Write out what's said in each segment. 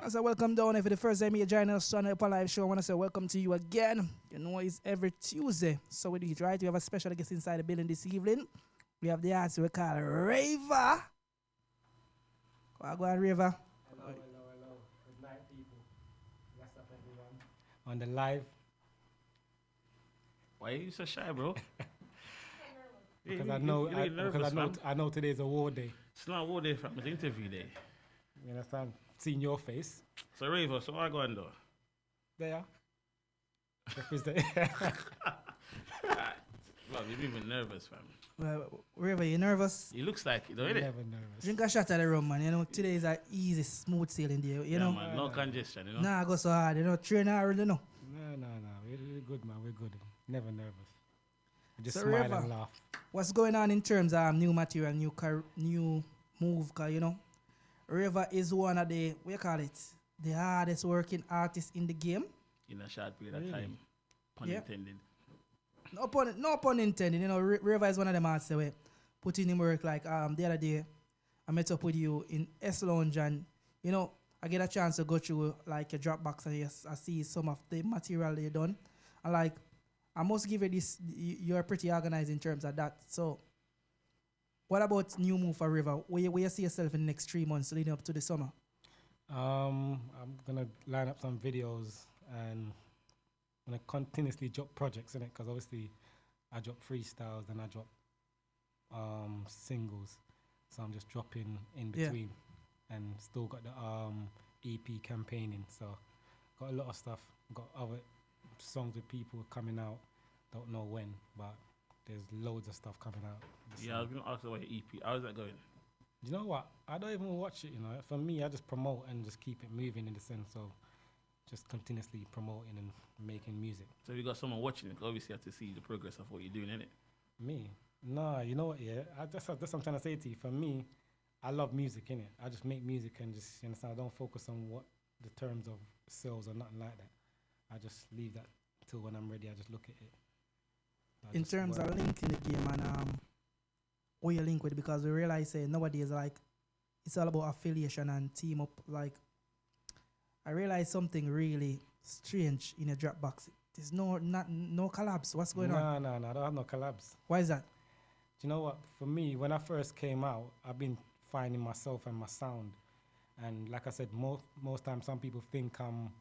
I say welcome down. If it's the first time you join us on the Upnlive show, I want to say welcome to you again. You know it's every Tuesday, so we do it right. We have a special guest inside the building this evening. We have the artist we call Raver. Go on, Raver. Hello. Good night, people. What's up, everyone? On the live. Why are you so shy, bro? Because I know today's a war day. It's not a war day, fam. It's interview day. You understand? Seeing your face. So, Raver, so what I go on though? There. Represent. Well, you're even nervous, fam. Well, Raver, you nervous? He looks like it, though, innit? Never nervous. Drink a shot of the rum, man. You know, today is an easy, smooth sailing day. You know? Man, no congestion, you know? Nah, go so hard. You know, train hard, you know. No. We're good, man. We're good. Never nervous. We just So, smile Raver, and laugh. what's going on in terms of new material, new move? Cause you know, Raver is one of the the hardest working artists in the game. In a short period of time. Pun Yeah. intended. No pun intended. You know, Raver is one of them artists where putting in work. Like the other day, I met up with you in S Lounge, and you know, I get a chance to go through like your Dropbox, and yes, I see some of the material they done, and like I must give you this. You're pretty organized in terms of that. So, what about new move for Raver? Where you see yourself in the next 3 months leading up to the summer? I'm gonna line up some videos and I'm gonna continuously drop projects in it because obviously I drop freestyles and I drop singles, so I'm just dropping in between and still got the EP campaigning. So got a lot of stuff. Got other songs with people coming out. Don't know when, but there's loads of stuff coming out. Yeah, I was going to ask about your EP. How's that going? You know what? I don't even watch it, you know. For me, I just promote and just keep it moving in the sense of just continuously promoting and making music. So you got someone watching it, 'cause obviously you have to see the progress of what you're doing, innit? Me? Nah, you know what, yeah? That's what I'm trying to say to you. For me, I love music, innit? I just make music and just, you understand, I don't focus on what the terms of sales or nothing like that. I just leave that till when I'm ready, I just look at it. In terms of linking the game and who you link with, because we realize nowadays like it's all about affiliation and team up. Like I realized something really strange in your Dropbox. There's no collabs. What's going on? No, I don't have no collabs. Why is that? Do you know what? For me, when I first came out, I've been finding myself and my sound. And like I said, most times some people think I'm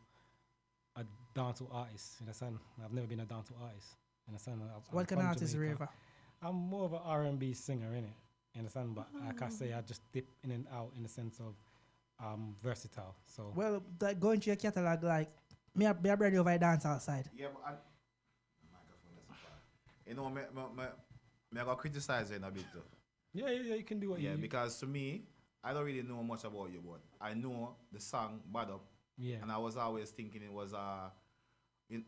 a dancehall artist. You understand? I've never been a dancehall artist. You understand? What kind of artist, Raver? I'm more of an R&B singer, innit? You understand? But like I say, I just dip in and out in the sense of versatile. So Well, like going to your catalog, like me a brand over dance outside. Yeah, but microphone that's fine. You know, me I got criticize it a bit though. yeah, you can do what Yeah, you because to me, I don't really know much about you, but I know the song Bad Up, yeah. and I was always thinking it was I think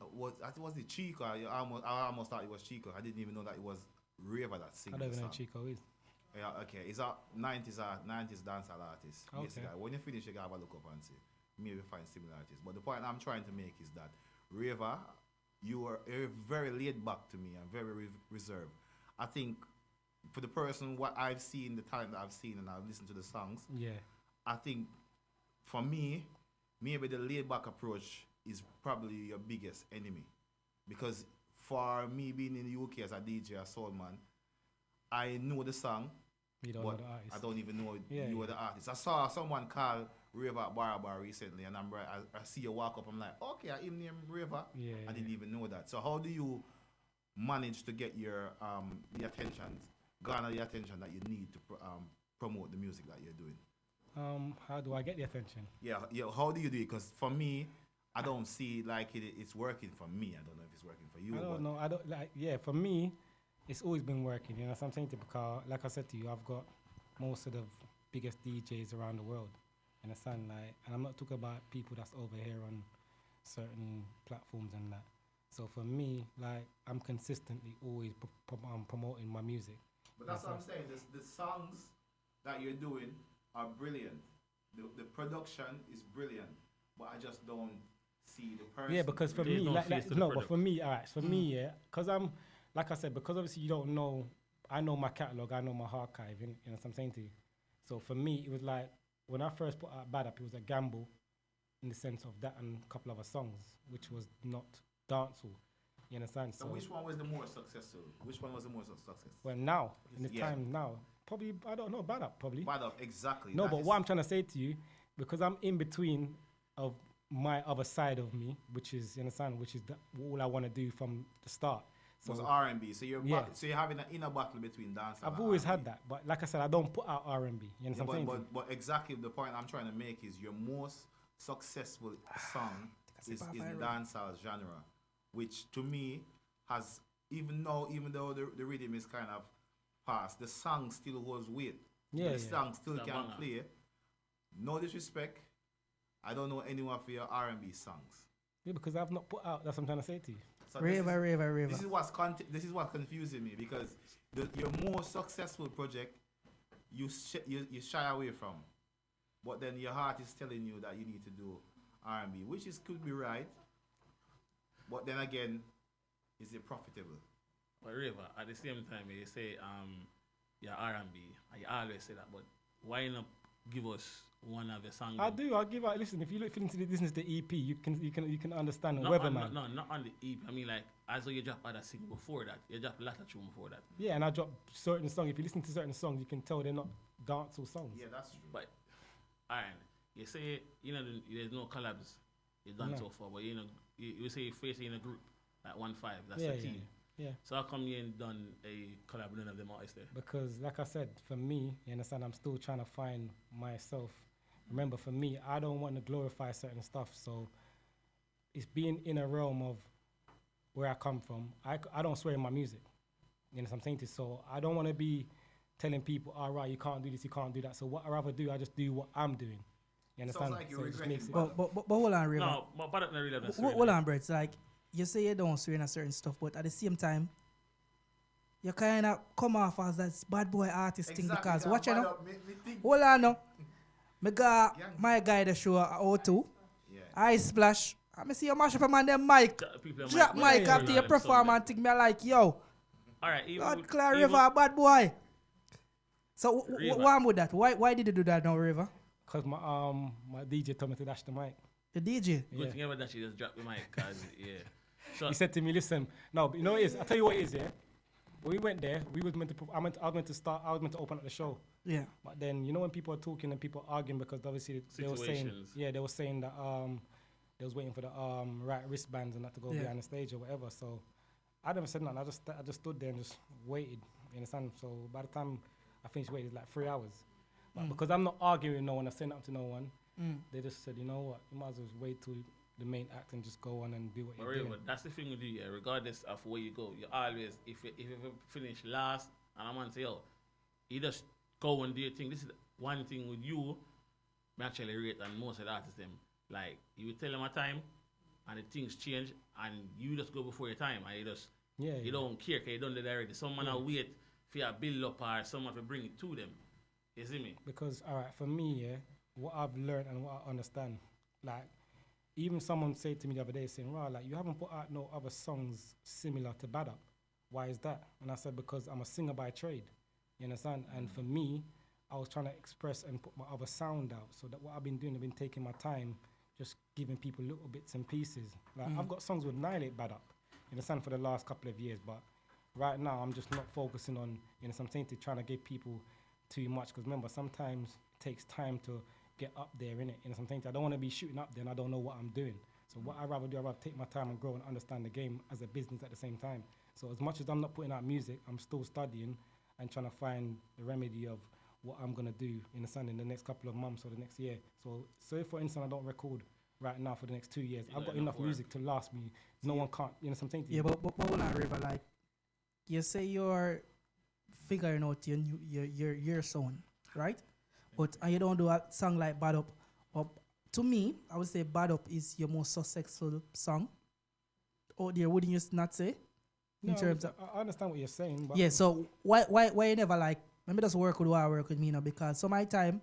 it was the Chico. I almost thought it was Chico. I didn't even know that it was Raver that sings I don't the even know song. Chico is. Yeah, okay. It's a 90s dancehall artist. Okay. Basically, when you finish, you can have a look up and see. Maybe find similarities. But the point I'm trying to make is that Raver, you're very laid back to me and very reserved. I think for the person what I've seen, the talent that I've seen, and I've listened to the songs, Yeah. I think for me, maybe the laid back approach is probably your biggest enemy. Because for me being in the UK as a DJ, a soul man, I know the song, You don't know but the artist. I don't even know Yeah, you were yeah. the artist. I saw someone call Raver at Bar recently, and I see you walk up. I'm like, okay, I him name Raver. Yeah, I didn't even know that. So how do you manage to get your the attention, garner the attention that you need to promote the music that you're doing? How do I get the attention? Yeah. How do you do it? Because for me, I don't see like it's working for me. I don't know if it's working for you. I don't know. I don't like. Yeah, for me, it's always been working. You know, so I'm saying to because, like I said to you, I've got most of the biggest DJs around the world. You understand? Like, and I'm not talking about people that's over here on certain platforms and that. So for me, like, I'm consistently always promoting my music. But that's what I'm saying. The songs that you're doing are brilliant. The production is brilliant, but I just don't see the person. Yeah, because for There's me, no like face to the no, but product. for me, alright, for me, yeah, because I'm, like I said, because obviously you don't know, I know my catalog, I know my archive, you know what I'm saying to you. So for me, it was like, when I first put out Bad Up, it was a gamble in the sense of that and a couple other songs, which was not dancehall. You understand? So which one was the more successful? Which one was the more successful? Well, now, in this Yeah. time now, probably, I don't know, Bad Up, probably. Bad Up, exactly. No, That but is- what I'm trying to say to you, because I'm in between of my other side of me, which is, you understand, which is all I want to do from the start. was So R&B. So Yeah. so you're having an inner battle between dance. I've always had that, but like I said, I don't put out R&B. You understand what I'm saying? But exactly the point I'm trying to make is your most successful song is in dancehall genre, which to me has even though the rhythm is kind of past, the song still holds weight. Yeah, The yeah. song still It's a can banger. play. No disrespect. I don't know anyone for your R&B songs. Yeah, because I've not put out. That's what I'm trying to say to you. So this is- Raver. This is this is what's confusing me because your more successful project you shy away from, but then your heart is telling you that you need to do R&B, which is could be right, but then again, is it profitable? But Raver, at the same time, you say yeah R&B. I always say that, but why not give us one of the songs? I do. I'll give out. Listen, if you listen to the EP, you can understand Not Weatherman. not on the EP. I mean, like as though you drop other single before that. You drop a lot of tune before that. Yeah, and I drop certain songs. If you listen to certain songs, you can tell they're not dancehall songs. Yeah, that's true. But alright, you say there's no collabs you done No. so far, but you say you're facing in a group like 1-5. That's Yeah, the yeah, team. yeah. So how come you ain't done a collab with none of them artists there? Because, like I said, for me, you understand, I'm still trying to find myself. Remember, for me, I don't want to glorify certain stuff. So it's being in a realm of where I come from. I don't swear in my music. You know what I'm saying? So I don't want to be telling people, all right, you can't do this, you can't do that. So what I rather do, I just do what I'm doing. You understand? like you're So it just regretting makes it. But hold on, Raver. No, but not really. That's Hold on, bro. It's like you say you don't swear in a certain stuff, but at the same time, you kind of come off as that bad boy artist thing because watch you know. Hold on now. Me got my guy the show at O2. Yeah. I splash. I see you mash up a man them mic. Drop mic after your performance. Think me like yo. Alright, even God with- clear even- River, bad boy. So Raver. what with that? Why did you do that now, River? Because my DJ told me to dash the mic. The DJ. Good Yeah. thing ever that she just dropped the mic, cause yeah. So He said to me, listen, no, but you know what it is? I'll tell you what it is, yeah? When we went there, we was meant to, I was meant to open up the show. Yeah. But then, you know when people are talking and people are arguing because obviously they were saying, Situations. they were saying that they was waiting for the right wristbands and that to go Yeah. behind the stage or whatever. So I never said nothing. I just stood there and just waited. You understand? So by the time I finished waiting, it was like 3 hours. But because I'm not arguing with no one, I saying nothing to no one, they just said, you know what, you might as well wait till the main act and just go on and do what but you're Raver, doing. that's the thing with you, yeah. Regardless of where you go, you always if you finish last, and I'm gonna say, yo, you just go and do your thing. This is one thing with you. Me actually rate and most of the artists them. Like you tell them a time, and the things change, and you just go before your time, and you just Yeah, you don't care, cause you done it already. Someone will wait for you to build up or someone to bring it to them. You see me? Because, all right, for me, yeah, what I've learned and what I understand, like, even someone said to me the other day, saying, "Wow, like, you haven't put out no other songs similar to Bad Up. Why is that?" And I said, because I'm a singer by trade. You understand? And for me, I was trying to express and put my other sound out. So that what I've been doing, I've been taking my time, just giving people little bits and pieces. Like, I've got songs with Annihilate Bad Up, you understand, for the last couple of years. But right now, I'm just not focusing on, you know, something to trying to give people too much. Because remember, sometimes it takes time to get up there, innit? You know, sometimes I don't want to be shooting up there and I don't know what I'm doing. So what I rather do, I rather take my time and grow and understand the game as a business at the same time. So as much as I'm not putting out music, I'm still studying and trying to find the remedy of what I'm going to do in the next couple of months or the next year. So say for instance, I don't record right now for the next 2 years. You I've got got enough enough music to last me. No one can't, you know, something. Yeah, but hold on, River. Like, you say you're figuring out your sound, right? But and you don't do a song like Bad Up. But to me, I would say Bad Up is your most successful song. Oh dear, wouldn't you not say? In No, terms of I understand what you're saying, but yeah. So why you never like? Maybe just work with what I work with me now because some of my time,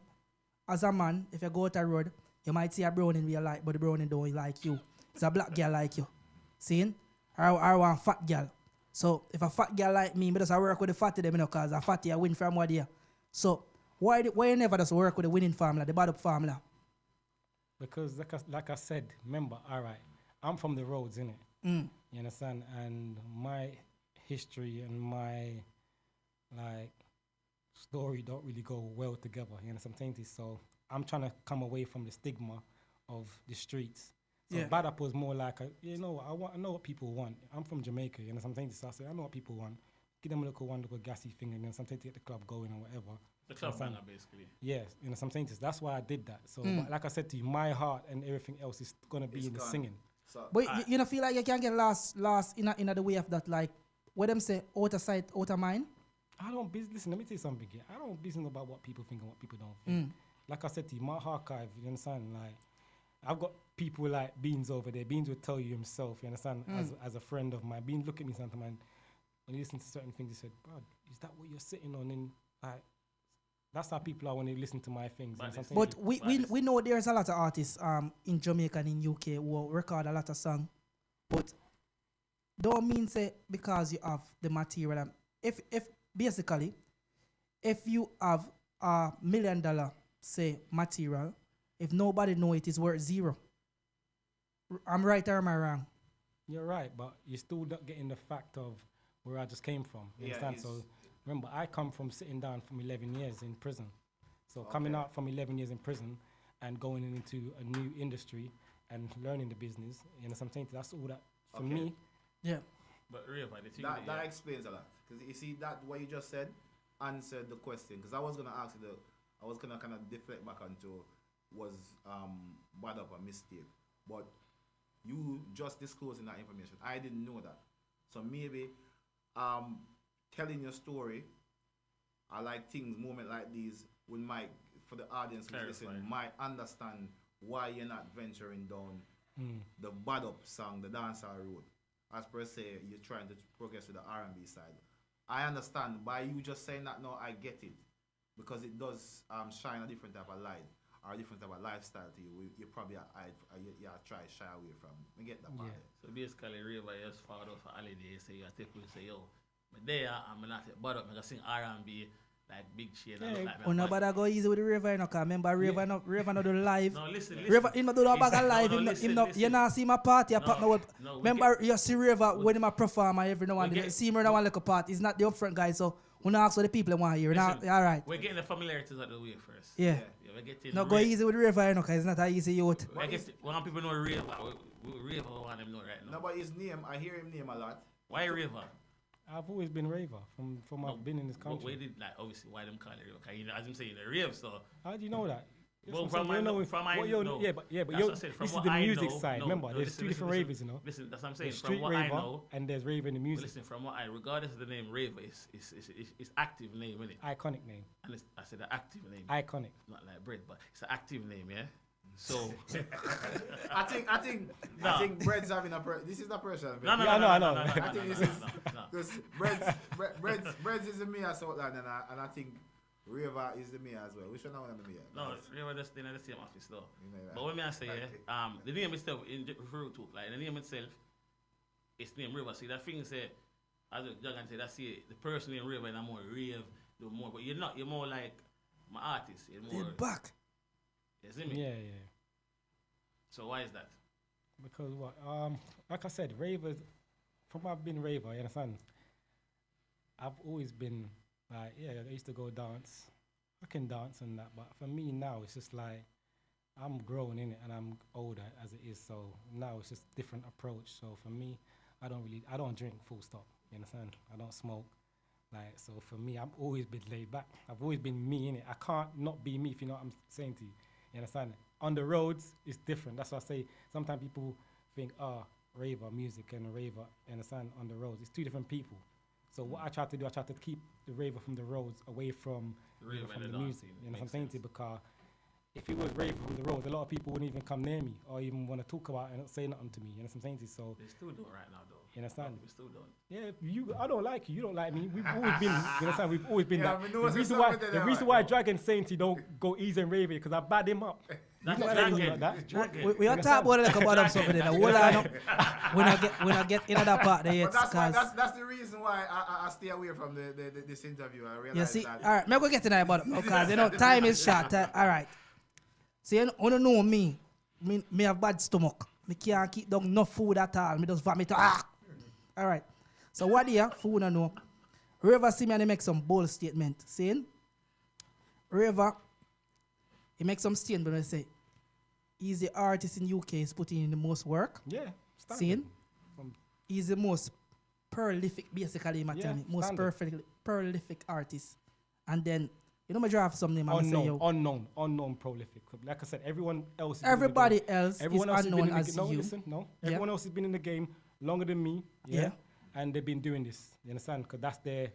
as a man, if you go out the road, you might see a brownie you like, but the brownie don't like you. It's a black girl like you. Seeing? I want fat girl. So if a fat girl like me, just I work with the fatty them, you know, cause a fatty I win from what here. So why you never just work with the winning formula, the bad up formula? Because like I said, remember, all right, I'm from the roads, innit? Mm. You understand? And my history and my like story don't really go well together. You know what I'm saying? So I'm trying to come away from the stigma of the streets. So Yeah. Bad Up was more like I know what people want. I'm from Jamaica, you know what I'm saying? So I said, I know what people want. Give them a one little gassy thing and then something to get the club going or whatever. The club Understand? banger, basically. Yes, you know what I'm saying? That's why I did that. So Mm. but like I said to you, my heart and everything else is gonna be It's in the gone. singing. So But you don't feel like you can get lost in the way of that, like, what them say, out of sight, out of mind? I don't listen, let me tell you something here. I don't business about what people think and what people don't think. Mm. Like I said to you, my archive, you understand? Like, I've got people like Beans over there. Beans will tell you himself, you understand? As a friend of mine. Beans look at me sometimes and when you listen to certain things, he said, "Bro, is that what you're sitting on?" And like, that's how people are when they listen to my things. But you know it's- what I'm saying? But we know there's a lot of artists in Jamaica and in UK who record a lot of songs. But don't mean say because you have the material. If basically if you have $1 million say material, if nobody know it is worth zero. I'm right or am I wrong? You're right, but you're still not getting the fact of where I just came from. You Yeah, understand? So remember, I come from sitting down from 11 years in prison. So coming out from 11 years in prison and going into a new industry and learning the business, you know what I'm saying? That's all that, for Okay. me, Yeah. But Raver, the thing that explains a lot. Because you see that what you just said answered the question. Because I was gonna ask you I was gonna kind of deflect back onto was Bad Up a mistake, but you just disclosing that information. I didn't know that. So maybe telling your story, I like things, moment like these, when for the audience who's listening, might understand why you're not venturing down the Bad Up song, the dancehall road. As per se, you're trying to progress with the R&B side. I understand. By you just saying that now, I get it. Because it does shine a different type of light or a different type of lifestyle to you. You probably try to shy away from. I get that part. So basically, Raver is father of a holiday, so you take with say, yo, but there I'm not Bad Up, I'm gonna sing R&B like Big Shade. Yeah. And like Oh, nobody go easy with the Raver, you know, 'cause remember Raver not do live. No, listen. Raver, he not do no bag of live. Listen. You not see my party, No, partner with. no, we Remember, you see Raver when him a perform every now and we then. get- See him in one little part. He's not the upfront guy, so we not ask what the people want to hear. Now, Listen, all right. We're getting the familiarities out of the way first. Yeah. We're getting No go easy with Raver, you know, 'cause it's not a easy youth. I guess when people know Raver, Raver want them know right now. No, but his name, I hear him name a lot. Why Raver? I've always been raver from I've been in this But we country. did like obviously why them call it Raver? 'Cause you know, as I'm saying, the rave. So How do you know that? Well, That's what I'm from saying. I You know- from I what you're- know. Yeah, but That's you're, what I said, from this is what the I music know- side. no, Remember, no, there's listen, two different listen, ravers, you know. Listen, that's what I'm saying. There's From street what I raver know, and there's raver in the but music. listen, from what I, regardless of the name Raver, is active name, innit? Iconic name. And I said the active name, Iconic. not like bread, but it's an active name, yeah. So I think Bread's having this is the person. no. I know. I think this is no. because Bread's is the mayor of Southland, and I think Raver is the mayor as well. Which one are the mayor? No, Raver just in the same office though. You know that. But what me I say, Okay. the name itself, in refer to like the name itself, it's named Raver. See that thing say, as Jagan said, that's it. The person in Raver and I'm more rave, do more. But you're not. You're more like my artist. You're more. They're back. You see me? Yeah. So why is that? Because what? Like I said, ravers. From I've been raver, you understand? I've always been like, yeah, I used to go dance. I can dance and that, but for me now, it's just like I'm grown in it and I'm older as it is. So now it's just different approach. So for me, I don't drink full stop. You understand? I don't smoke. Like, so for me, I've always been laid back. I've always been me in it. I can't not be me, if you know what I'm saying to you. You understand? On the roads, it's different. That's why I say sometimes people think, raver music and raver, you understand, on the roads. It's two different people. So what I try to do, I try to keep the raver from the roads away from Raver from and the the music. dancing, You know what I'm makes saying to you? sense. Because if it was raver from the roads, a lot of people wouldn't even come near me or even want to talk about it and say nothing to me. You know what I'm saying to you? So They still don't right now though. you understand? We still don't. Yeah, I don't like you. You don't like me. We've always been. You understand? We've always been Yeah, that. we The know what's reason up why, with that the now, reason right? why Dragon's saying to don't go easy and Raver because I bad him up. That's You know a what I mean dragon. like that? It's dragon. We are talking about like about something there. Hold on up. We not get into that part there yet. But that's why, 'Cause- that's the reason why I stay away from this interview. I realize you see, that. all right, maybe we get to that about because you know time is short. All right. So you don't know me. me have bad stomach. Me can't keep down enough food at all. Me just vomit. All right. So what do you food I know? Raver see me and he make some bold statement. Saying, Raver, he make some statement and say, he's the artist in UK is putting in the most work. Yeah. Saying, he's the most prolific, basically, he tell me, most prolific artist. And then, you know, my draft some name and say, yo, unknown prolific. Like I said, everyone else. Everybody else is unknown as you. Listen, everyone else has been in the game longer than me. Yeah. And they've been doing this. You understand? Because that's their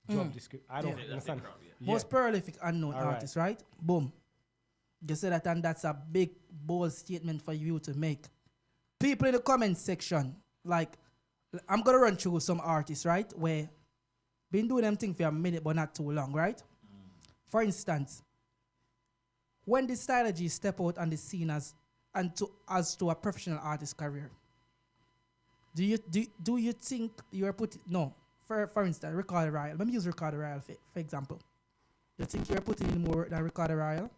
job description. I don't understand. Most prolific unknown artist, right? Boom. You say that, and that's a big, bold statement for you to make. People in the comment section, like, I'm going to run through some artists, right? Where been doing them thing for a minute, but not too long, right? For instance, when the strategy step out on the scene as to a professional artist career, do you think you're putting, no, for instance, Ricardo Royal. Let me use Ricardo Royal for example. You think you're putting in more than Ricardo Royal?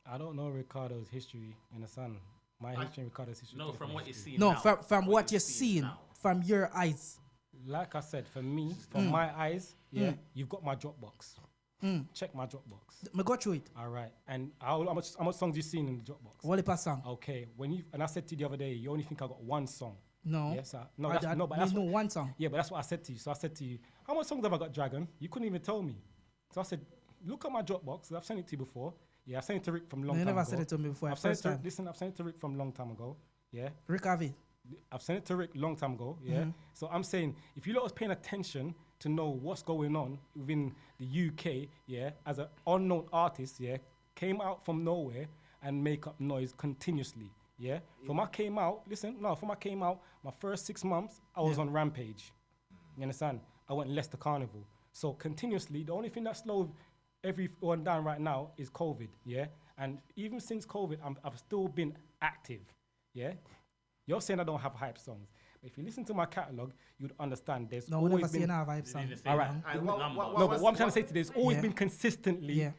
I don't know Ricardo's history in the sun. My history and Ricardo's history. No, from what you see. No, from what you're seeing, from your eyes. Like I said, for me, from my eyes, you've got my Dropbox. Check my Dropbox. I got through it. All right. And how much songs you seen in the Dropbox? What a song. Okay. And I said to you the other day, you only think I got one song. No. Yes, sir. But that's one song. Yeah, but that's what I said to you. So I said to you, how much songs have I got, Dragon? You couldn't even tell me. So I said, look at my Dropbox. I've sent it to you before. Yeah, I sent it to Rick from a long time ago. You never said it to me before. I've sent it to Rick from a long time ago. Yeah. Rick Harvey. I've sent it to Rick a long time ago. Yeah. So I'm saying, if you lot was paying attention to know what's going on within the UK, yeah, as an unknown artist, yeah, came out from nowhere and make up noise continuously. Yeah. From I came out, my first 6 months, I was on Rampage. You understand? I went Leicester Carnival. So continuously, the only thing that slowed everyone down right now is COVID. Yeah. And even since COVID, I've still been active. Yeah. You're saying I don't have hype songs. But if you listen to my catalogue, you'd understand there's always been... No, we never seen a hype song. All right. No, but what I'm trying to say to you, there's always been consistently,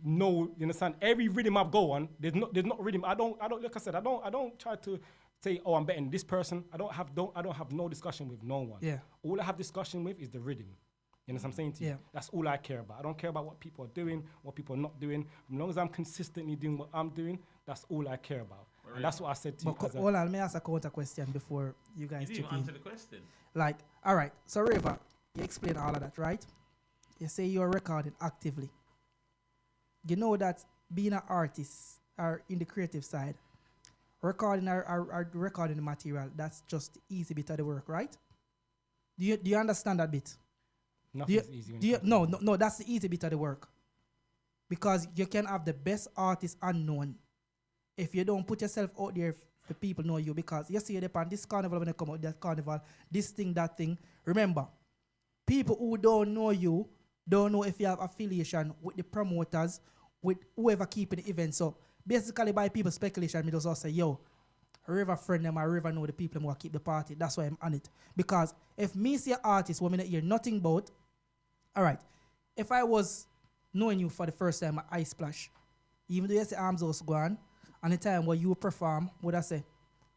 no, you understand? Every rhythm I go on, there's not rhythm. I don't, like I said, I don't try to say, oh, I'm betting this person. I don't have no discussion with no one. Yeah. All I have discussion with is the rhythm. You know what I'm saying to you? Yeah. That's all I care about. I don't care about what people are doing, what people are not doing. As long as I'm consistently doing what I'm doing, that's all I care about. Right. And that's what I said to you. Hold on, let me ask a counter question before you guys chip in. You didn't answer the question. Like, all right, so Raver, you explain all of that, right? You say you're recording actively. You know that being an artist or in the creative side, recording recording the material, that's just the easy bit of the work, right? Do you understand that bit? Nothing's easy. No, that's the easy bit of the work. Because you can have the best artist unknown if you don't put yourself out there for people know you. Because you see it upon this carnival when they come out, that carnival, this thing, that thing. Remember, people who don't know you don't know if you have affiliation with the promoters, with whoever keeping the event. So basically by people's speculation, me just also say, yo, Raver friend them or Raver know the people who keep the party. That's why I'm on it. Because if me see an artist who I hear nothing about, all right, if I was knowing you for the first time at Ice Splash, even though you say arms house go on, and the time where you perform, would I say,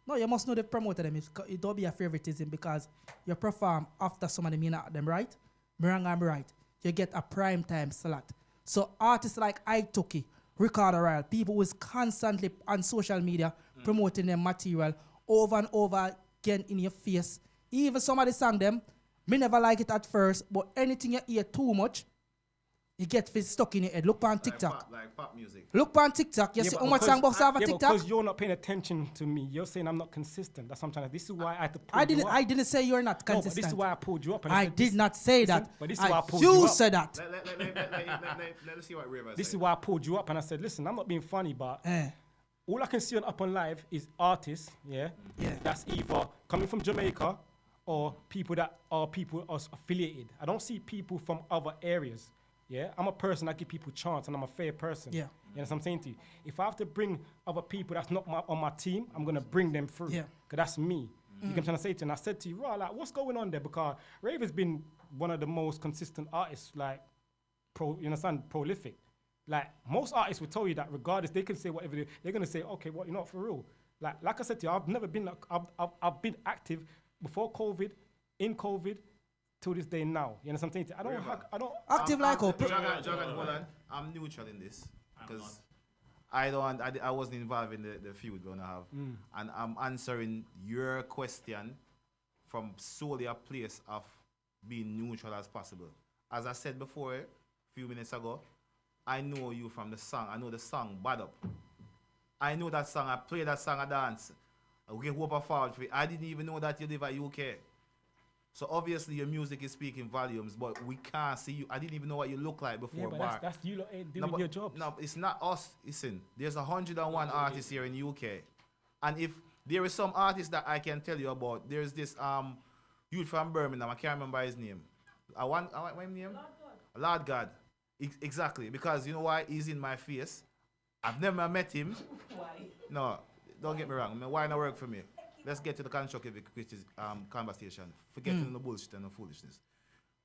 no, you must know the promoter them. It don't be a favoritism because you perform after somebody mean at them, right? I'm right. You get a prime time slot. So artists like Itoki, Ricardo Royal, people who is constantly on social media promoting their material over and over again in your face. Even somebody sang them, me never like it at first, but anything you hear too much, you get stuck in your head. Look on TikTok. Like pop music. Look on TikTok. You see how much song box have a TikTok? Because you're not paying attention to me. You're saying I'm not consistent. That's what I'm trying to. This is why I had to pull you up. I didn't say you're not consistent. No, but this is why I pulled you up. And I did not say that. But this is why I pulled you up. You said that. Let's see what Raver said. This is why I pulled you up and I said, listen, I'm not being funny, but all I can see on Upnlive is artists, that's either coming from Jamaica or people that are affiliated. I don't see people from other areas. Yeah, I'm a person that give people chance and I'm a fair person. Yeah. You know what I'm saying to you? If I have to bring other people that's not on my team, I'm going to bring them through. Yeah. Because that's me. You get what I'm trying to say to you? And I said to you, right, like, what's going on there? Because Raver's been one of the most consistent artists, like, you understand, prolific. Like most artists will tell you that regardless, they can say whatever they're gonna say. Okay, what you're not for real. Like I said to you, I've never been. I've been active before COVID, in COVID, till this day now. You know what I'm saying? I don't. Active like how? Jagan, hold on. I'm neutral in this because I wasn't involved in the feud we're gonna have, and I'm answering your question from solely a place of being neutral as possible. As I said before, a few minutes ago, I know you from the song. I know the song Bad Up. I know that song. I play that song. I dance. I hope I fall for it. I didn't even know that you live at UK. So obviously your music is speaking volumes, but we can't see you. I didn't even know what you look like before. Yeah, but that's you lot ain't doing your job. No, it's not us. Listen, there's 101 artists here in UK, and if there is some artist that I can tell you about, there's this youth from Birmingham. I can't remember his name. I want my name. Lord God. Exactly, because you know why? He's in my face. I've never met him. Why? No, don't get me wrong. I mean, why not work for me? Let's get to the constructive conversation. Forgetting the bullshit and the foolishness.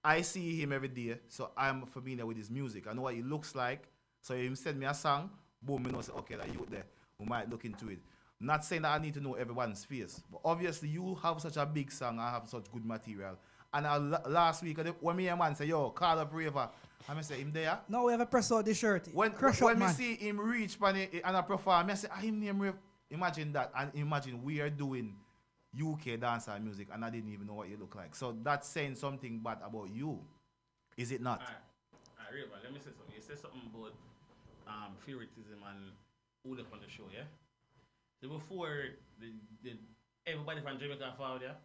I see him every day, so I'm familiar with his music. I know what he looks like. So if he send me a song, boom, I know, say, okay, that you there. We might look into it. Not saying that I need to know everyone's face, but obviously you have such a big song, I have such good material. And last week, when me and man say, yo, call up Raver, I say, him there? No, we have a press out the shirt. When man. me see him reach and I perform, I say, him name Raver. Imagine that, and imagine we are doing UK dancehall music, and I didn't even know what you look like. So that's saying something bad about you, is it not? Alright, Raver, let me say something. You said something about favoritism and all up on the show, yeah? So before everybody from Jamaica forward, yeah?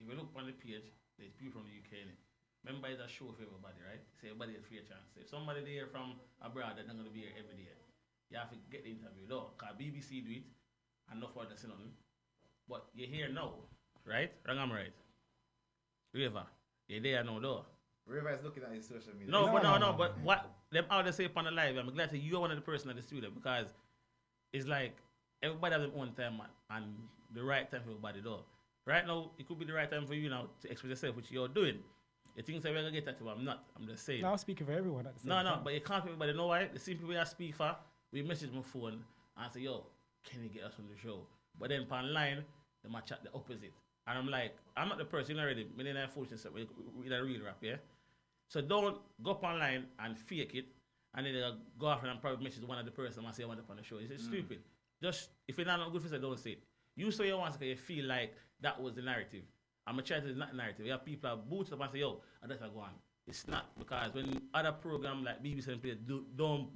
If you look on the page, there's people from the UK in it. Remember, it's a show for everybody, right? So everybody has fair chance. So if somebody there from abroad, they're not going to be here every day. You have to get the interview, though. Because BBC do it, and not for the nothing. But you're here now, right? Wrong, I'm right. Raver, you're there now, though. Raver is looking at his social media. No, but what them out there say upon the live, I'm glad that you're one of the person at the studio because it's like everybody has their own time, man, and the right time for everybody, though. Right now, it could be the right time for you now to express yourself, which you're doing. You think so we're going to get that to, I'm not. I'm just saying. No, I'm speaking for everyone at the same time. No, but you can't for everybody. You know why? The same people I speak for, we message my phone and say, yo, can you get us on the show? But then online, they might chat the opposite. And I'm like, I'm not the person already. Me and I foolishness with a real rap, yeah? So don't go up online and fake it, and then go off and probably message one of the person and say I want up on the show. It's stupid. Just, if you're not good for it, don't say it. You say you want to because you feel like that was the narrative. I'm going to try to not the narrative. You have people that boot up and say, yo, I better go on. It's not, because when other program like BBC and Play don't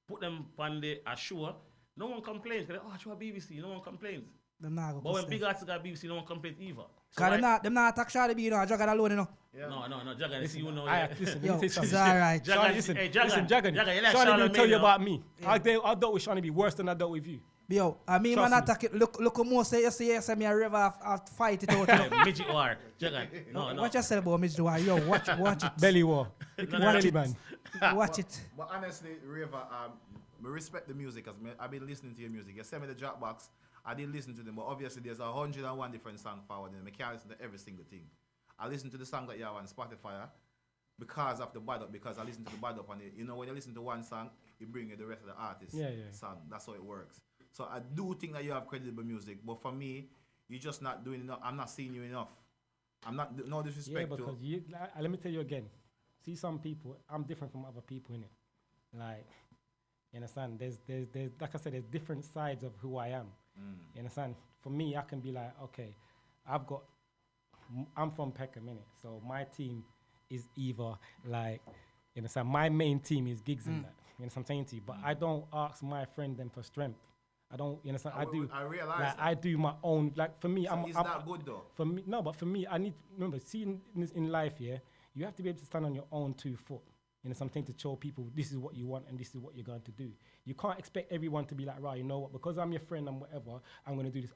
put them on the show, no one complains. Because oh, show BBC, no one complains. But when big artists got BBC, no one complains either. Because them not attack Shadi B, you know, Jagan alone, you know. Yeah. No, Jagan, see you know. Listen, yo, let me it's tell you something. alright. Jagan, Shawnee will tell you about me. Yeah. I dealt with Shawnee B worse than I dealt with you. Yo, I mean, man, attack it. Look, most say you say me a Raver, I'll fight it out. Midget war, Jagan. No. Watch yourself about Midget war. Yo, watch it. Belly war. Watch it, man. Watch it. But honestly, Raver, I respect the music because I've been listening to your music. You sent me the Dropbox. I didn't listen to them, but obviously there's 101 different songs forward and I can't listen to every single thing. I listen to the song that you have on Spotify because of the Bad Up, because I listen to the Bad Up and you know when you listen to one song, it brings you the rest of the artist's song. That's how it works. So I do think that you have credible music, but for me, you're just not doing enough. I'm not seeing you enough. I'm not, no disrespect because let me tell you again. See, some people, I'm different from other people in it. Like, you understand? There's like I said, there's different sides of who I am. You understand? For me, I can be like, okay, I'm from Peckham, innit? So my team is either like, you understand? My main team is gigs in that. You understand what I'm saying to you? But I don't ask my friend them for strength. I don't, you understand? I realize like, that. I do my own, like for me, so it's not good though. For me, no, but for me, I need, remember, seeing in life, yeah, you have to be able to stand on your own 2 foot. You know, something to show people this is what you want and this is what you're going to do. You can't expect everyone to be like, right, you know what, because I'm your friend and whatever, I'm going to do this.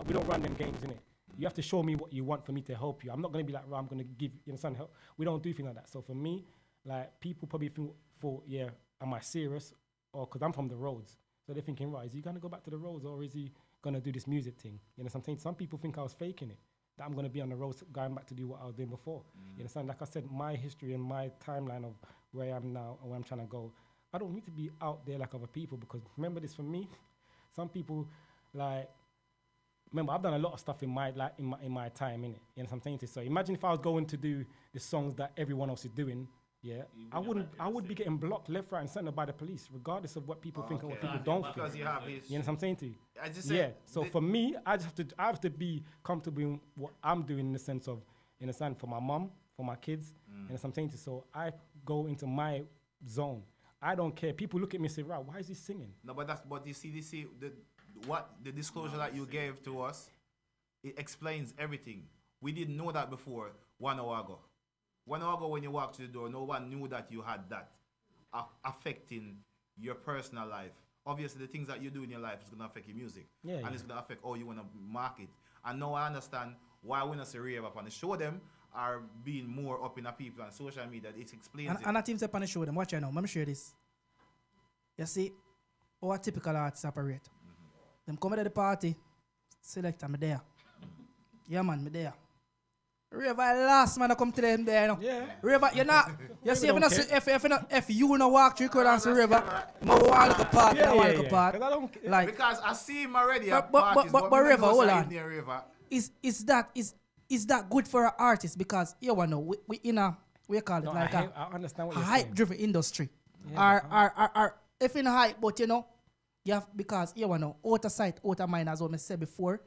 We don't run them games, innit? You have to show me what you want for me to help you. I'm not going to be like, right, I'm going to give, you understand, help. We don't do things like that. So for me, like, people probably thought, yeah, am I serious? Or because I'm from the roads. So they're thinking, right, is he going to go back to the roads or is he going to do this music thing? You know, something. Some people think I was faking it, that I'm going to be on the roads going back to do what I was doing before. You understand? Like I said, my history and my timeline of where I am now and where I'm trying to go, I don't need to be out there like other people, because remember this, for me, some people, like, remember, I've done a lot of stuff in my time, innit? You know what I'm saying? So imagine if I was going to do the songs that everyone else is doing, yeah, I would be getting blocked left, right, and center by the police, regardless of what people think and what people don't think. Because you have his. You know what I'm saying to you? I just Yeah. said, So for me, I have to be comfortable in what I'm doing, in the sense of, in a sense, for my mom, for my kids. You know what I'm saying to you? So I go into my zone. I don't care. People look at me and say, "Right, why is he singing?" No, but you see, the disclosure that you gave to us, it explains everything. We didn't know that before 1 hour ago. 1 hour ago, when you walked through the door, no one knew that you had that affecting your personal life. Obviously, the things that you do in your life is going to affect your music. Yeah, and it's going to affect how you want to market. And now I understand why we not see Raver up on the show them are being more up in the people on social media. It explains it. And a team say on the show them. Watch out now. Let me share this. You see, how a typical artist operate. Them come to the party, select me there. Yeah, man, me there. Raver, last man, I come to them there, you know. Yeah. Raver, you're not. You see, if you not walk through crowd and see Raver, I want to party. I want to party. Like, because I see him already at but parties, Raver, hold on. Raver. Is that good for an artist? Because you know we in a, we call it No, like I understand what you're saying. hype-driven industry. Yeah, If in hype, but you know, you have, because you know, out of sight, out of mind, as what I said before.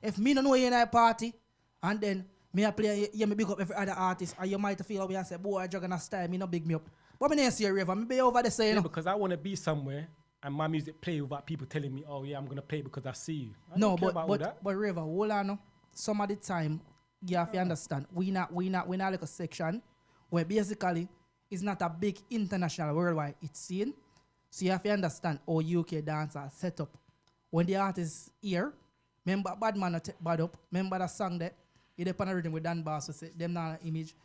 If me don't know you in a party, and then me a play, me big up every other artist, and you might feel away and say, boy, I juggle a style, me no big me up. But me not see a Raver, me be over there saying, Yeah, because I want to be somewhere and my music play without people telling me, "Oh yeah, I'm gonna play because I see you." I no, don't care about all that. but Raver, hold on, no. Some of the time, you have to understand, we not like a section where basically it's not a big international worldwide it's scene. So you have to understand how UK dance are set up. When the artist here, remember Badman not take bad up. Remember the song that you depend on rhythm with Dan Bass, so say them not an image.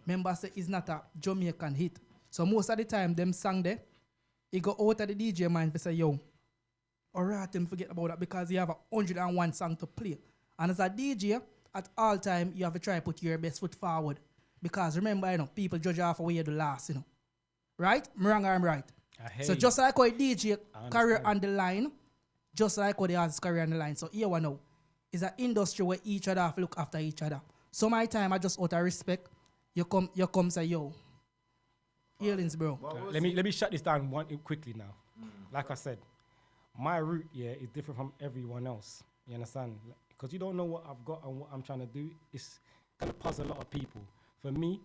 Remember say it's not a Jamaican hit. So most of the time them song there, it go out of the DJ mind to say, yo, alright, them forget about that, because you have 101 song to play. And as a DJ, at all time, you have to try to put your best foot forward. Because remember, you know, people judge off where you do last, you know. Right? I'm wrong or I'm right? So just like how a DJ career on the line, just like how the artist career on the line. So here we know, it's an industry where each other have to look after each other. So my time, I just out of respect, you come say, yo, healings, bro. Let me shut this down quickly now. Like I said, my route is different from everyone else. You understand? Because you don't know what I've got and what I'm trying to do. It's gonna puzzle a lot of people. For me,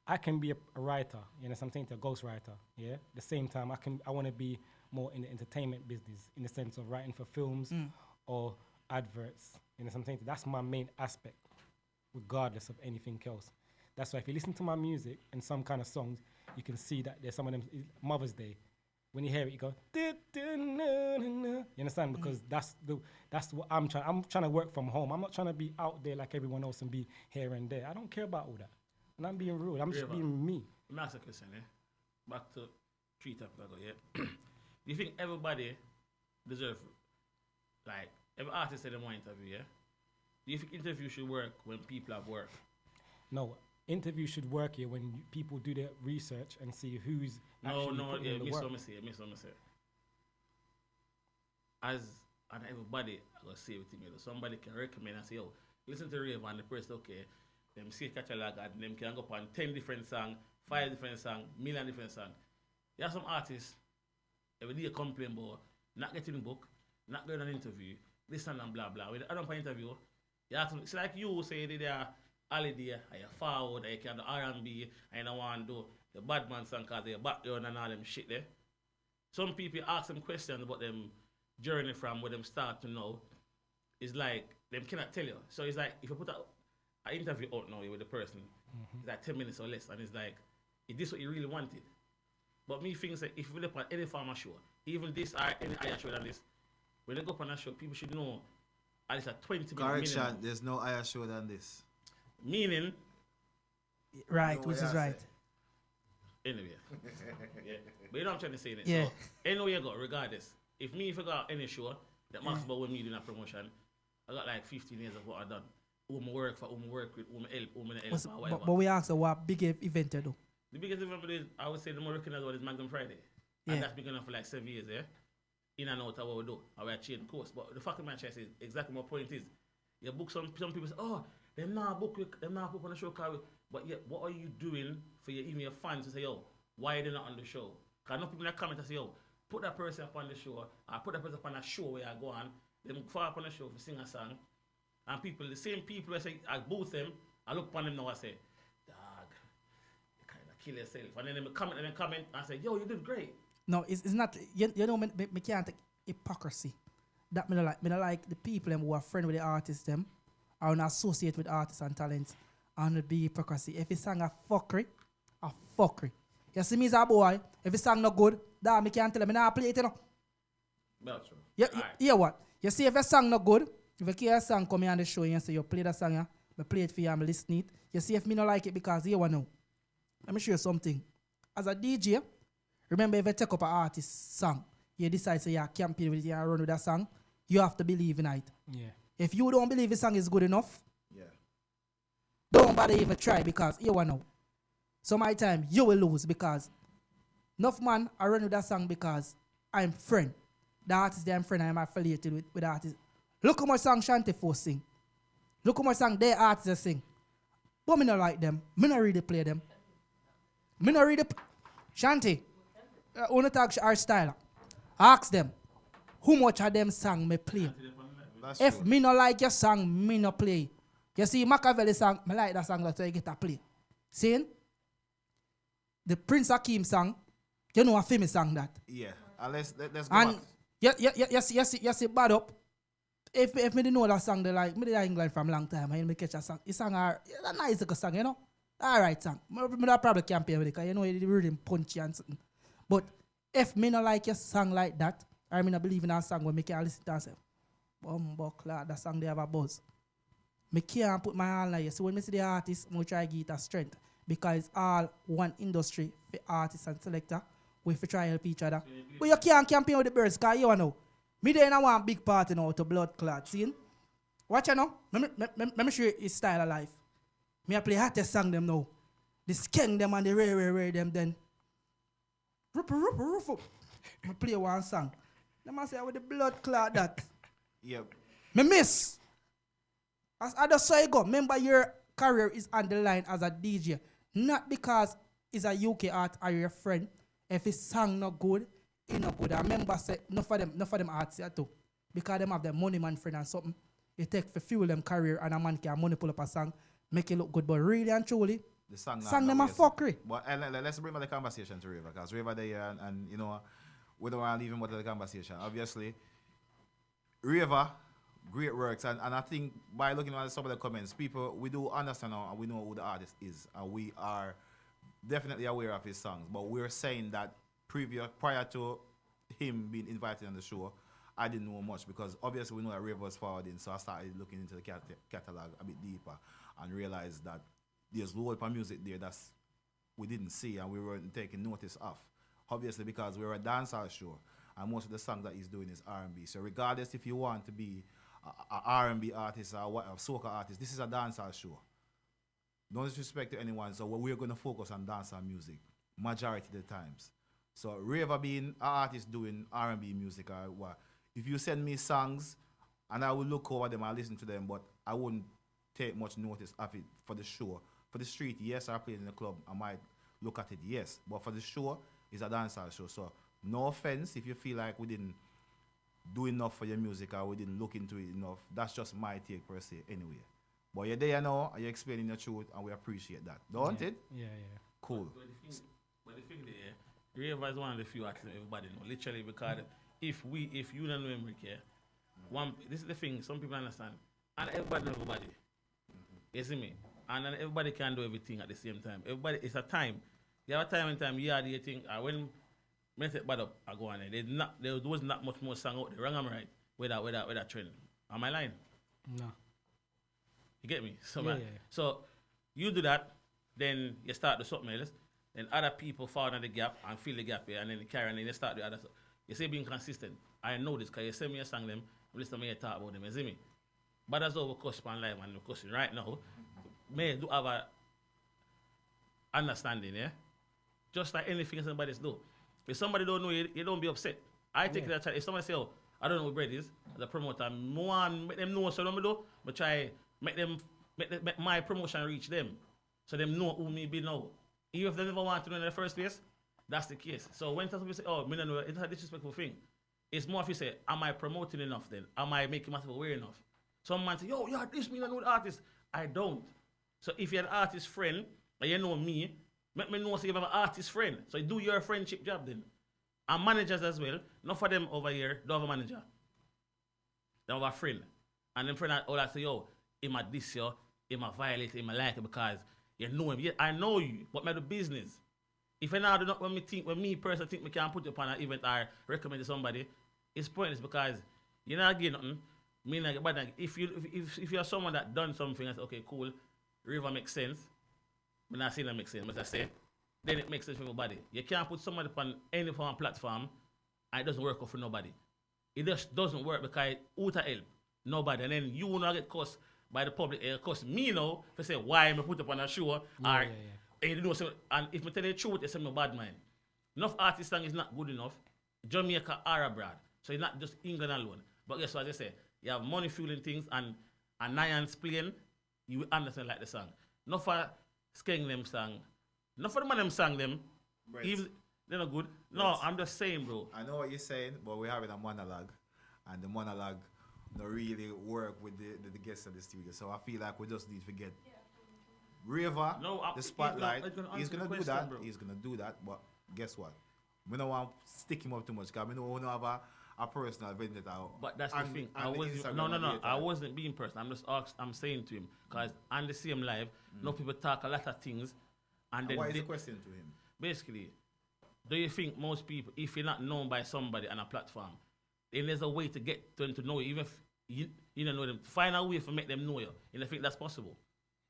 I can be a writer. You know, something a ghostwriter. Yeah. At the same time, I want to be more in the entertainment business, in the sense of writing for films or adverts. You know, something that's my main aspect, regardless of anything else. That's why if you listen to my music and some kind of songs, you can see that there's some of them. Mother's Day, when you hear it, you go, you understand? Because that's what I'm trying. I'm trying to work from home. I'm not trying to be out there like everyone else and be here and there. I don't care about all that. And I'm being rude. I'm just being me. Let me ask a question, Back to 3 times ago, Do you think everybody deserve, like, every artist said they want interview, Do you think interview should work when people have work? No, interview should work here when people do their research and see who's actually putting in the work. miss what me say. As and everybody, I gotta say everything. Somebody can recommend and say, yo, listen to Raver, and the person, okay, them see catalog and them can go up on 10 different songs, 5 different songs, million different songs. There are some artists every day complain about not getting book, not going on interview, this and blah blah. When I don't find interview, you ask them, it's like you say they are holiday, and you forward, and you can do R&B, and you don't want to do the bad man song because they're background and all them shit there. Some people ask them questions about them journey from where them start to know. It's like them cannot tell you. So it's like if you put an interview out now with the person, it's like 10 minutes or less, and it's like, is this what you really wanted? But me thinks that if you look at any farmer show, even this or any higher show than this, when they go up on a show, people should know at least a 20 minutes Correction, minimum. there's no higher show than this. Meaning, Right, which is right. anyway. But you know what I'm trying to say? Yeah. So, anywhere you go, regardless. If I got any show that marks about with me doing a promotion, I got like 15 years of what I done. Who I work for, who I work with, who I help, who I help, or whatever. But we asked what big event you do. The biggest event is, I would say the more recognized one is Magnum Friday. Yeah. And that's been going on for like 7 years, yeah? In and out of what we do. And we are changing course. But the fact of my chest is exactly my point is, you book some people say, oh, them not book on the show, but yeah, what are you doing for even your fans to say, yo, why are they not on the show? Because no people that comment and say, yo, put that person up on the show, or put that person up on a show where I go on, them fall up on the show to sing a song, and the same people that say, I both them, I look upon them now and say, dog, you kind of kill yourself. And then they comment and say, yo, you did great. No, it's not. You know, me can't take hypocrisy. That me don't like. Me don't like the people them who are friend with the artists them, or not associate with artists and talent, and it be hypocrisy. If it's song a fuckery. You see me as a boy, if it's song not good, that me can't tell them, I not play it, you know. That's true. Yeah, what? You see if a song not good, if you hear a song come here on the show and you say you play that song, yeah, I play it for you, I'm listening it. You see if me not like it because you want to know. Let me show you something. As a DJ, remember if you take up an artist's song, you decide to campaign with it and run with that song, you have to believe in it. Yeah. If you don't believe the song is good enough, Yeah. don't bother even try because you want to know. So my time, you will lose because enough man I run with that song because I'm friend. The artist that I'm friend, I'm affiliated with the artist. Look how much song Shanti Force sing. Look how much song their artists sing. But me not like them. Me not really play them. Me not really... Shanti, wanna talk our style. Ask them, how much of them song me play? That's If true. me not like your song, me not play. You see, Machiavelli song, me like that song, that's why you get to play. See? The Prince Hakeem song, you know a famous song that. Yeah. Let's go And back. you see bad up. If me didn't know that song, they like, me did England from a long time, and me catch a song. It's a nice little song, you know? Alright song. Me not probably campaign with it, because you know it really punchy and something. But if me not like your song like that, or me not believe in a song where me can listen to and say, Bumbuckler, that song they have a buzz. Me can't put my hand on you. So when me see the artist, I try to give it a strength. Because it's all one industry for artists and selector. We try to help each other. But you can't campaign with the birds, because you know. Me there in one big party now to blood clot. See? Watch you now. Let me show you his style of life. Me I play hottest song them now. The skeng them and the rare them then. Roof up. I play one song. Them I say with the blood clot that. Yep. Me miss. As I just saw you go. Remember your career is on the line as a DJ. Not because it's a UK art or your friend. If his song not good, it not good. I remember say enough for them artists here too. Because them have their money man friend and something. It take for fuel them career and a man can money pull up a song, make it look good. But really and truly, The song them a fuckery. But let's bring back the conversation to Raver, because Raver there and you know, we don't want to leave him out of the conversation. Obviously, Raver, great works, and I think by looking at some of the comments, people, we do understand now and we know who the artist is, and we are definitely aware of his songs. But we're saying that prior to him being invited on the show, I didn't know much, because obviously we know that Raver was forwarding, so I started looking into the catalog a bit deeper and realized that there's loads of music there that's we didn't see and we weren't taking notice of. Obviously, because we're a dancehall show, and most of the songs that he's doing is R&B. So regardless if you want to be a R&B artist or what, a soca artist, this is a dancehall show. No disrespect to anyone, so we're going to focus on dancehall music majority of the times. So Raver being an artist doing R&B music or what, if you send me songs and I will look over them and listen to them, but I wouldn't take much notice of it for the show. For the street, yes, I play in the club, I might look at it, yes. But for the show, it's a dancehall show. So no offense if you feel like we didn't do enough for your music or we didn't look into it enough. That's just my take per se anyway. But you're there now, and you're explaining your truth, and we appreciate that. Don't it? Yeah. Cool. But the thing there, Raver is one of the few artists that everybody know. Literally, because if you don't know him, Rick, this is the thing, some people understand. And everybody knows everybody. You see me? And then everybody can do everything at the same time. Everybody, it's a time. You have a time and time, you are the thing. When I take bad up, I go on there. There was not much more song out there. Wrong, I'm right. With that trend. Am I lying? No. You get me? So, Yeah. So you do that, then you start the something else. Then other people fall in the gap and fill the gap here, and then carry on, and then you start the other stuff. You say being consistent. I know this because you send me a song them, listen to me talk about them, you see me? But that's all we cuss on live and we cussing right now. May do have a understanding, yeah? Just like anything somebody's do. If somebody don't know you, you don't be upset. I take that chance. If somebody say, oh, I don't know what bread is, as a promoter, make them know so I do, but try make my promotion reach them. So them know who me be now. Even if they never want to know in the first place, that's the case. So when some people say, oh, me don't know, it's a disrespectful thing. It's more if you say, am I promoting enough then? Am I making myself aware enough? Some man say, yo, yeah, this me don't know the artist. I don't. So if you're an artist friend, and you know me, make me know so you have an artist friend. So do your friendship job then. And managers as well, not for them over here, don't have a manager. They have a friend. And them friend all that say, yo, him a this year, him a violate, him a like it because you know him. Yeah, I know you, but my do business. If I now do not when me personally think me can put you upon an event or recommend to somebody, it's pointless because you're not getting nothing. Me not get bad. If you're someone that done something and say, okay, cool, Raver makes sense. I'm not saying that makes sense, but I say, then it makes sense for everybody. You can't put somebody upon any form of platform and it doesn't work out for nobody. It just doesn't work because who to help? Nobody. And then you will not get cussed by the public. It cost me now to say why am I put up on a show. And you know, so, and if I tell you the truth, it's a bad mind. Enough artist song is not good enough. Jamaica are abroad. So it's not just England alone. But guess what I say? You have money fueling things and Nyan's playing, you will understand like the song. Not for skeng them song. Not for the man them sang them. Right. Even they're not good. No, Right. I'm just saying, bro. I know what you're saying, but we're having a monologue, and the monologue don't really work with the guests of the studio. So I feel like we just need to get Raver, the spotlight. He's gonna do that. Bro. He's gonna do that. But guess what? We don't want to stick him up too much because we don't have a personal vendetta. But that's the thing. I wasn't being personal. I'm saying to him because on the same live, no people talk a lot of things. And then what is the question to him? Basically, do you think most people, if you're not known by somebody on a platform, then there's a way to get them to know you, even if you don't know them, find a way to make them know you. And I think that's possible.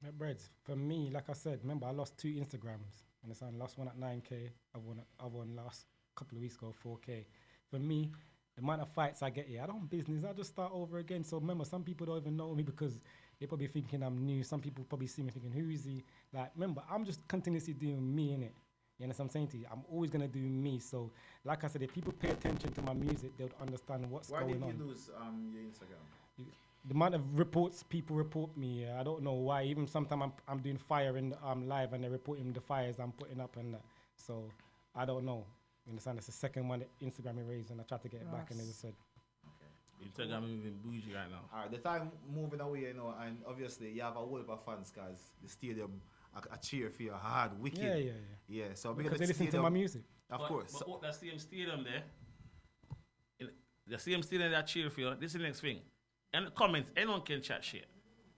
Yeah, Breads, for me, like I said, remember I lost 2 Instagrams. Understand? Lost one at 9K. I won last couple of weeks ago 4K. For me, the amount of fights I get here, I don't business. I just start over again. So remember, some people don't even know me because they're probably thinking I'm new. Some people probably see me thinking, who is he? Like, remember, I'm just continuously doing me, innit? You understand what I'm saying to you? I'm always going to do me. So, like I said, if people pay attention to my music, they'll understand what's going on. Why did you lose your Instagram? The amount of reports people report me, I don't know why. Even sometimes I'm doing fire in live and they're reporting the fires I'm putting up and that. So, I don't know. You understand? It's the second one that Instagram erased and I tried to get it back and they just said. Instagram is even bougie right now. Alright, the time moving away, you know, and obviously you have a whole lot of fans because the stadium a cheer for you hard, wicked. Yeah. So because they listen to my music. Of course. But what that same stadium there, the same stadium that cheer for you, this is the next thing. And the comments, anyone can chat shit.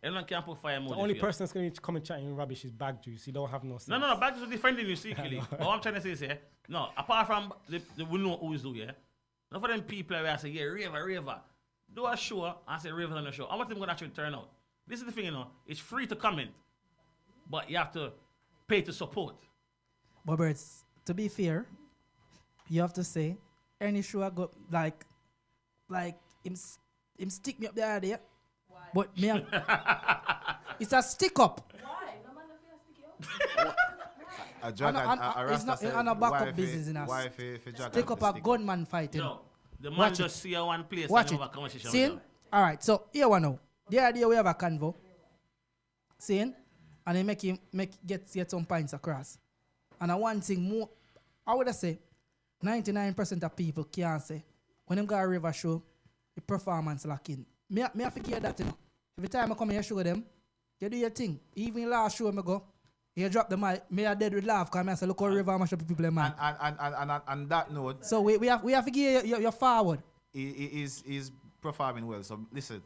Anyone can put fire emoji. The only person that's going to come and chatting rubbish is Bag Juice. You don't have no sense. No, Bag Juice is defending you secretly. But what I'm trying to say is, no, apart from we know who's who, not for them people where I say, Raver. Do a show and say Raver's on the show. I want them going to actually turn out. This is the thing, it's free to comment, but you have to pay to support. But Birds, to be fair, you have to say, any show I got, like him stick me up the other day. Why? But me, it's a stick up. Why? No man stick you up. A drug it's not on a backup business in us. Stick up a gunman fighting. No. The man just see a one place Watch and it. have a conversation See? with them. Alright, so here one now. The idea we have a convo. See? And they make him get some points across. And one thing more, I would say 99% of people can't say when them got a Raver show, the performance lacking. Me have to hear that, you know. Every time I come here show them, you do your thing. Even last show me go, you drop the mic, me a dead with laugh because I say, look how Raver mash up people in man. And that note. So we have to give you forward. He is performing well. So listen,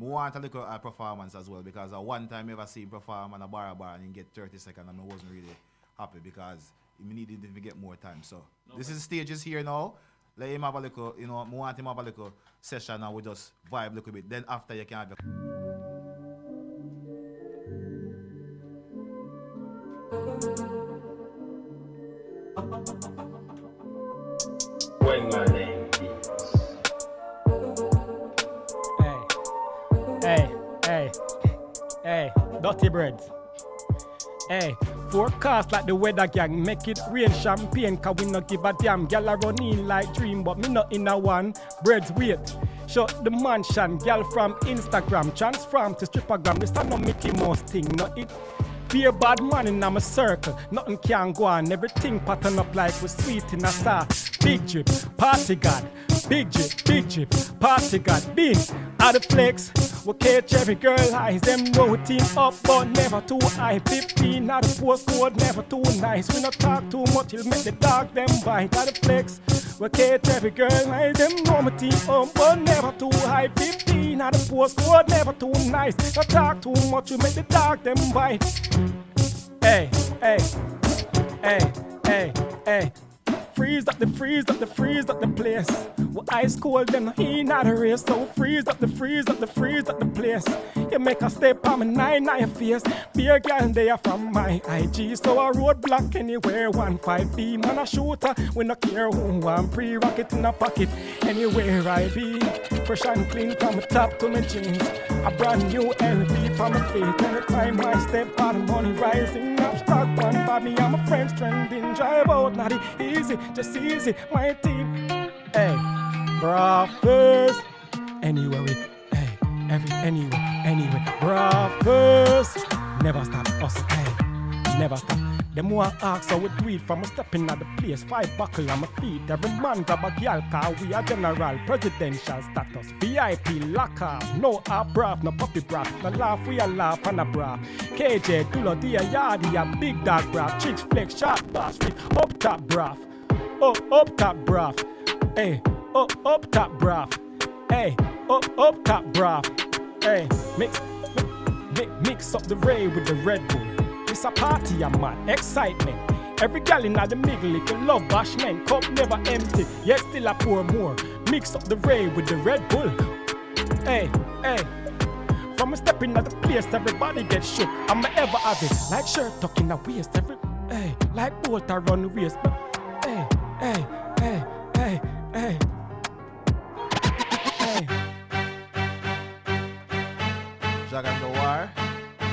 I want to look at performance as well because one time I ever see him perform on a bar and he get 30 seconds and I wasn't really happy because he needed to get more time. So this is the stages here now. Let him have a little, I want him to have a little session and we just vibe a little bit. Then after you can have your... When my name is Hey, Dirty Bread. Hey, forecast like the weather gang, make it rain champagne, cause we not give a damn. Gyal a run in like dream, but me not in a one. Breads wait, shut the mansion, gyal from Instagram, transform to strippergram. This a no Mickey Mouse thing, not it. Be a bad man in my circle, nothing can go on. Everything pattern up like we sweet in a sauce. Big drip, party god. Big drip, party god. Big, out of flex. We catch every girl eyes. Them routine up, but never too high. 15 out of postcode, never too nice. We not talk too much, it'll make the dog them bite. Out of flex. We catch every girl eyes. Them routine up, but never too high. 15 out of postcode, never too nice. Not talk too much, you make the dog them bite. Hey, hey, hey, hey, hey. Freeze up the place. Well, ice cold, them he not a race. So freeze up the place. You make a step on my 9 on your face. Be a girl there from my IG. So a roadblock anywhere, 15B. Man a shooter, we no care who want pre-rocket in a pocket. Anywhere I be, fresh and clean from the top to my jeans. A brand new LV from my feet. Anytime I step out, the money rising up. Stock one for me, I'm a French trending. Drive out, not easy, just easy, my team. Hey, breakfast. Anywhere we, hey, anyway, breakfast. Never stop, us, hey, never stop. Them want ask how we do it from a stepping at the place. 5 buckle on my feet. Every man grab a gyal car. We are general, presidential status. VIP, lock off. No half braff, no puppy braff. No laugh, we a laugh and a braff. KJ, Dulo, Dia, Yardi, a big dog braff. Chicks, flex, sharp, bass, fit, up top braff. Oh, up top braff. Hey, up top braff. Hey, up top braff. Hey, mix up the Ray with the Red Bull. It's a party, I'm mad, excitement. Every gal in the middle, if you love bashment, cup never empty, yet still I pour more. Mix up the Ray with the Red Bull. Hey, hey. From a step in the place, everybody get shook. I'ma ever have it, like shirt tuck in the waist. Hey, like bolt I run the race. But hey, hey, hey, hey, hey. Hey. Dragon the War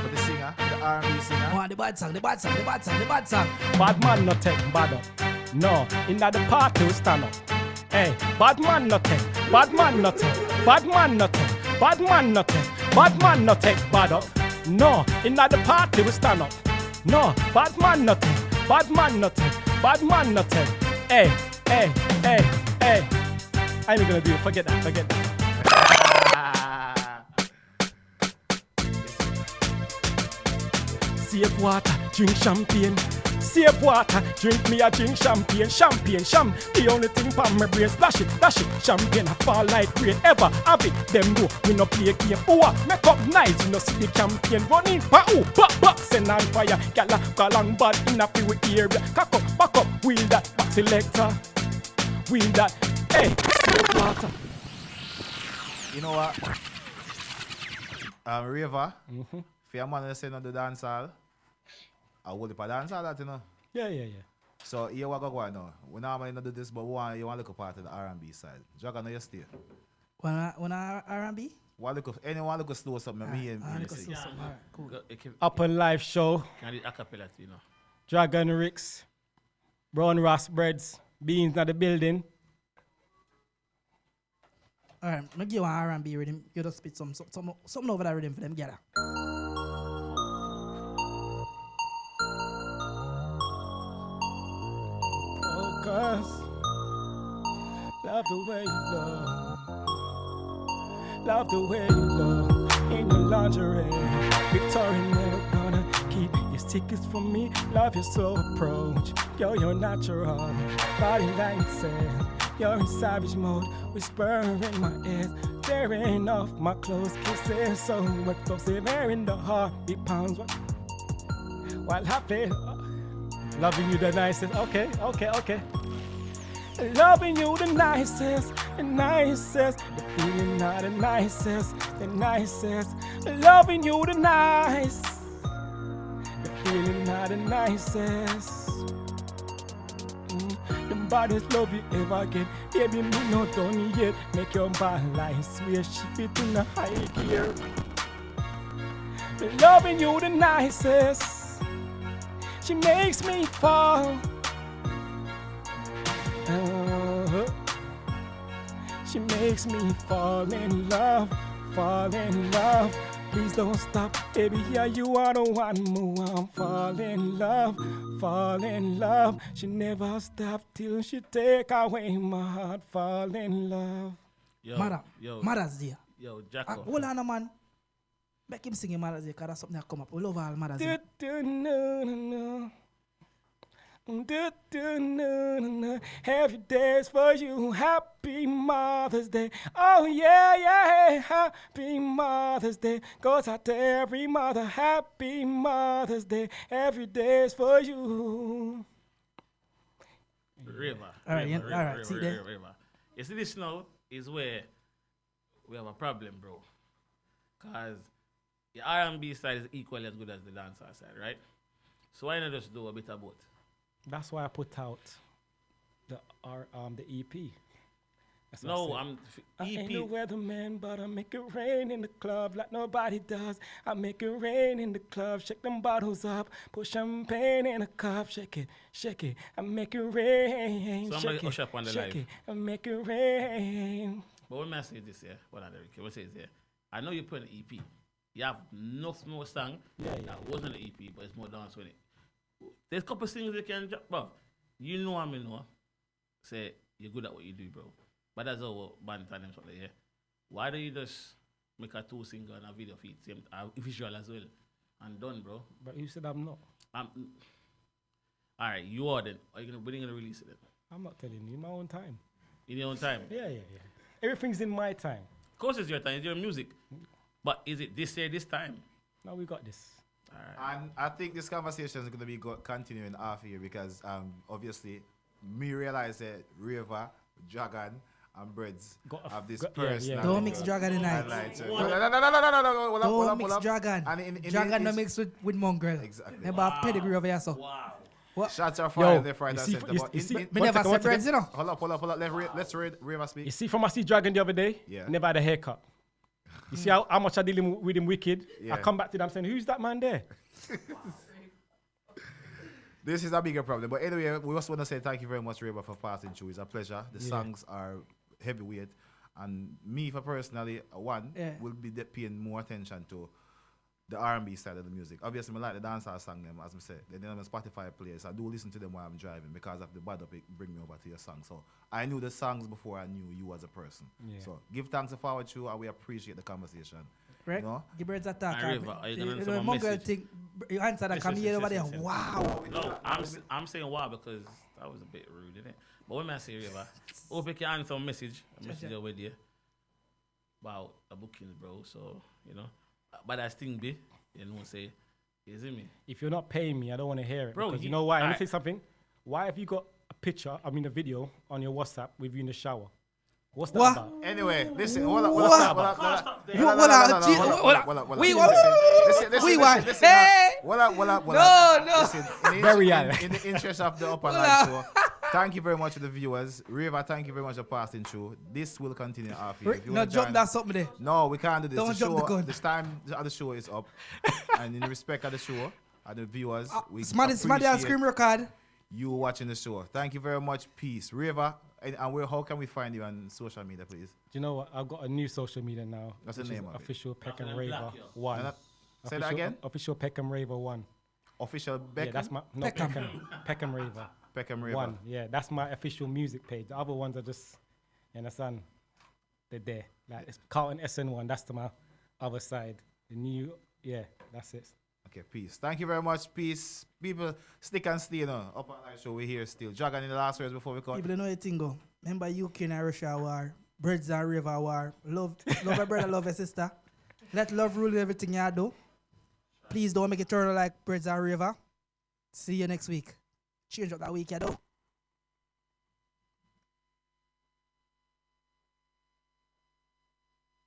for the singer, the R&B singer. Oh, the bad song. Bad man not take bad up. No, in the party we stand up. Hey, bad man not take bad up. No, in the party we stand up. No, bad man not take. Hey. I ain't gonna do it, forget that. Save water, drink champagne. Save water, drink me a drink champagne. The only thing for my brain, splash it. Champagne, I fall like rain. Ever have it, them know we no play game. Oh, make up nice, you know see the campaign. Running pa back, send on fire. Gala, long bad in a free area. Back up, wheel that, back selector. Wheel that, hey, save water. You know what? Raver, if your man is saying on the dance hall, I will the dance hall that, you know. Yeah. So here what go on now. We normally not do this, but you want to look a part of the R&B side. Jaga, no you stay. Wanna R&B? Anyone look slow something, me and Alright, say. cool. Upnlive show. Can I do acapella, you know? Dragon Ricks. Brown Ras Breads. Beans in the building. Alright, I'm give you an R&B rhythm. You just spit something over that rhythm for them gather. Focus. Love the way you look. Love the way you look in your lingerie. Victoria never gonna keep your secrets from me. Love your slow approach. You're natural. Body language. You're in savage mode, whispering in my ears, tearing off my clothes, kisses so explosive, air in the heart, beat pounds while happy, loving you the nicest. Okay. Loving you the nicest, the feeling not the nicest. Loving you the nice, the feeling not the nicest. The baddest love you ever get. Baby, me not done yet. Make your bad life swear she fit in a high gear. Loving you the nicest. She makes me fall. Uh-huh. She makes me fall in love, fall in love. Please don't stop, baby. Yeah, you are the one more. I'm fall in love, fall in love. She never stop till she take away my heart. Fall in love. Yo, Mother's Day. yo, Jacko. Hold on, man. Make him sing Mother's Day, because that's something that come up. We love all Mother's Day. Every day's for you. Happy Mother's Day. Oh yeah, yeah. Happy Mother's Day. Goes out to every mother. Happy Mother's Day. Every day's for you. Raver. All right, Raver, yeah, all right, Raver, see Raver, there? Raver. You see, this now is where we have a problem, bro. Because the R&B side is equally as good as the dancehall side, right? So why not just do a bit of both? That's why I put out the EP. That's what No, I said. I ain't no EP. weatherman, but I make it rain in the club like nobody does. I make it rain in the club, shake them bottles up, put champagne in a cup, shake it, I make it rain. Somebody shake hush up on the shake live. it, I make it rain. But when I say this here, what I say is here, I know you put an EP. You have no more song that wasn't an EP, but it's more dance with it. There's a couple things you can drop, bro. You know what I know. Say you're good at what you do, bro. But that's all band time something here. Why don't you just make a 2 single and a video feed, same visual as well, and done, bro? But you said I'm not. All right, you are then. Are you gonna when are you gonna release it then? I'm not telling you, in my own time. In your own time. Yeah. Everything's in my time. Of course, it's your time. It's your music. But is it this year, this time? Now we got this. All right. And I think this conversation is going to be continuing half a year because obviously me realize that Raver, Dragon, and Breads have this personal. Don't mix Dragon and Night. No. Don't mix Dragon. And Dragon no mix with Mongrel. Exactly. They have pedigree over here, so. Wow. What? Shots are fired left, right, you and see, center. you But see- Me never said Breads, you know. Hold up. Let's read Raver speak. You see, from I see Dragon the other day, Yeah. never had a haircut. You see how much I deal with him wicked? Yeah. I come back to them saying, who's that man there? This is a bigger problem. But anyway, we also want to say thank you very much, Raver, for passing through. It's a pleasure. The songs are heavyweight. And me, for personally, will be paying more attention to the R&B side of the music. Obviously, I like the dancehall song them, as I said. They don't have a Spotify player, so I do listen to them while I'm driving because of the bad up it bring me over to your song. So I knew the songs before I knew you as a person. Yeah. So give thanks and forward to you, and we appreciate the conversation. Right? You know? Give Breads a talk. And Raver, are you gonna answer my Mongrel message? thing, you answer that, come here over there. Listen. Wow. No, I'm saying wow because that was a bit rude, isn't it? But when I say Raver, hope you can answer a message over there about the bookings, bro. So, you know. But I still be, you know, say, you see me? If you're not paying me, I don't want to hear it. Bro, because you you- know why? Let me alright. say something. Why have you got a video on your WhatsApp with you in the shower? What's that What? about? Anyway, listen. What? Hold We want. Hey. No. Listen, Very in the interest of the Upnlive show, thank you very much to the viewers. Raver, thank you very much for passing through. This will continue after. If you No wanna jump join- that something there. No, we can't do this. Don't The jump the show, gun. this time of the show is up, and in respect of the show and the viewers, we Smarty appreciate scream record. you watching the show. Thank you very much. Peace, Raver. And how can we find you on social media, please? Do you know what? I've got a new social media now. What's the which name is of it? Official Peckham Black, Raver yo. 1. And say that again. Official Peckham Raver 1. Official Yeah, that's Beckham, my Peckham Raver Beckham Raver. 1. Yeah, that's my official music page. The other ones are just, you understand? They're there. Like it's Carlton SN1. That's to my other side. The new, yeah, that's it. Okay, peace. Thank you very much. Peace. People, stick and stay, you know. Up on live show, we're here still. Dragon in the last words before we cut. People don't know anything go. Remember Ukraine and Russia war. Breads and Raver war. Love your brother, love your sister. Let love rule everything you do. Please don't make it turn like Breads and Raver. See you next week. Change up that week, you know.